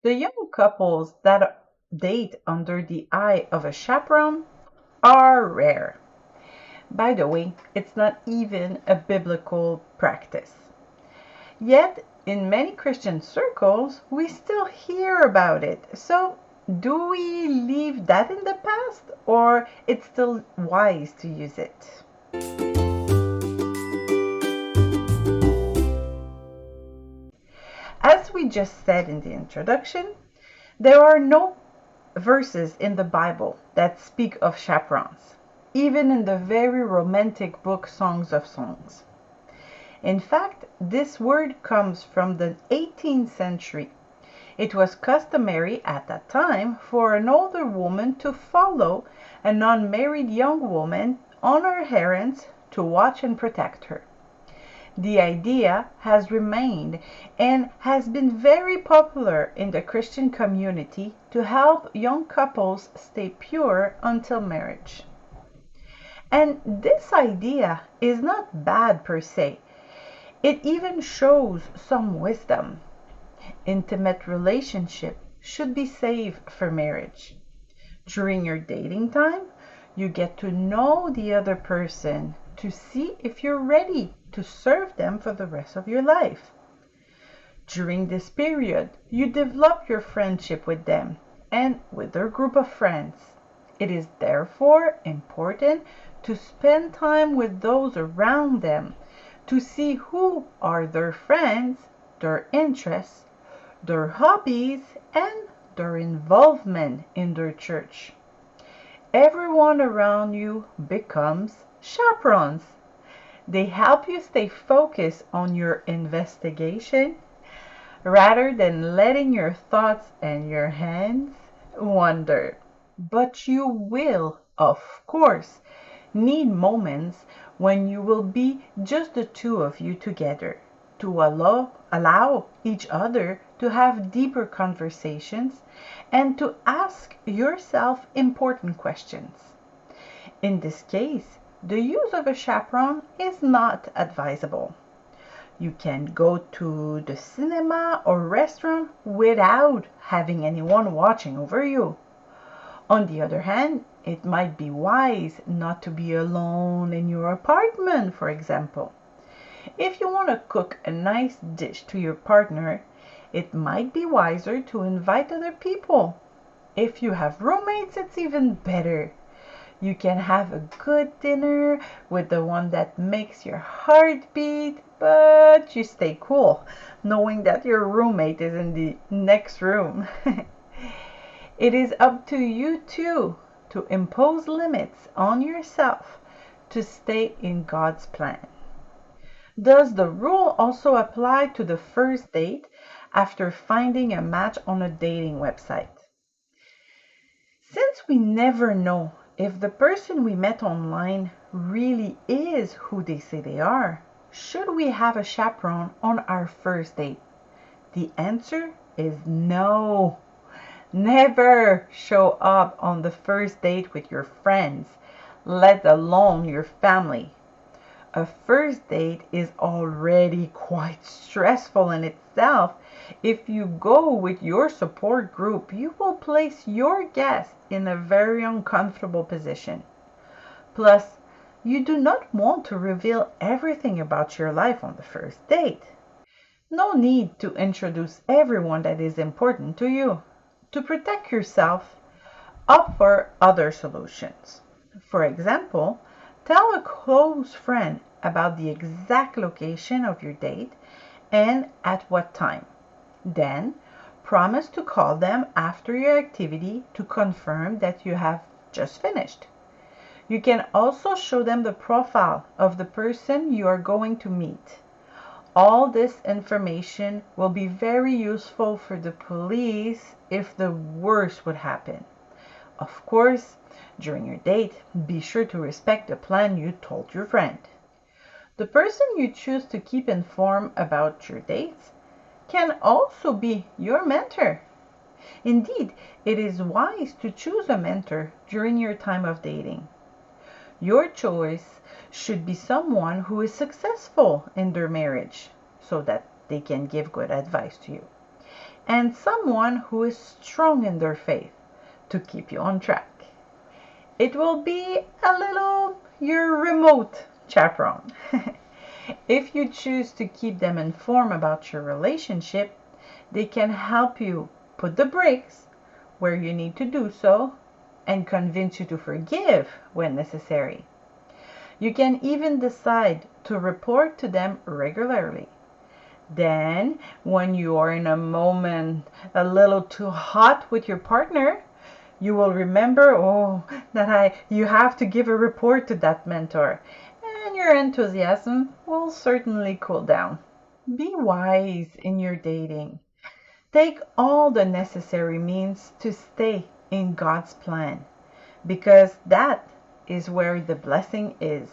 The young couples that date under the eye of a chaperone are rare. By the way, it's not even a biblical practice. Yet, in many Christian circles, we still hear about it. So, do we leave that in the past, or it's still wise to use it? As we just said in the introduction, there are no verses in the Bible that speak of chaperons, even in the very romantic book Songs of Songs. In fact, this word comes from the 18th century. It was customary at that time for an older woman to follow an unmarried young woman on her errands to watch and protect her. The idea has remained and has been very popular in the Christian community to help young couples stay pure until marriage. And this idea is not bad per se. It even shows some wisdom. Intimate relationship should be saved for marriage. During your dating time, you get to know the other person to see if you're ready to serve them for the rest of your life. During this period, you develop your friendship with them and with their group of friends. It is therefore important to spend time with those around them to see who are their friends, their interests, their hobbies, and their involvement in their church. Everyone around you becomes chaperones. They help you stay focused on your investigation rather than letting your thoughts and your hands wander. But you will, of course, need moments when you will be just the two of you together to allow each other to have deeper conversations and to ask yourself important questions. In this case, the use of a chaperone is not advisable. You can go to the cinema or restaurant without having anyone watching over you. On the other hand, it might be wise not to be alone in your apartment, for example. If you want to cook a nice dish to your partner, it might be wiser to invite other people. If you have roommates, it's even better. You can have a good dinner with the one that makes your heart beat, but you stay cool, knowing that your roommate is in the next room. It is up to you too to impose limits on yourself to stay in God's plan. Does the rule also apply to the first date after finding a match on a dating website? Since we never know if the person we met online really is who they say they are, should we have a chaperone on our first date? The answer is no. Never show up on the first date with your friends, let alone your family. A first date is already quite stressful in itself. If you go with your support group, you will place your guest in a very uncomfortable position. Plus, you do not want to reveal everything about your life on the first date. No need to introduce everyone that is important to you. To protect yourself, opt for other solutions. For example, tell a close friend about the exact location of your date and at what time. Then, promise to call them after your activity to confirm that you have just finished. You can also show them the profile of the person you are going to meet. All this information will be very useful for the police if the worst would happen. Of course, during your date, be sure to respect the plan you told your friend. The person you choose to keep informed about your dates can also be your mentor. Indeed, it is wise to choose a mentor during your time of dating. Your choice should be someone who is successful in their marriage so that they can give good advice to you. and someone who is strong in their faith to keep you on track. It will be a little your remote chaperone. If you choose to keep them informed about your relationship, they can help you put the brakes where you need to do so and convince you to forgive when necessary. You can even decide to report to them regularly. Then, when you are in a moment a little too hot with your partner, you will remember, that you have to give a report to that mentor, and your enthusiasm will certainly cool down. Be wise in your dating. Take all the necessary means to stay in God's plan, because that is where the blessing is.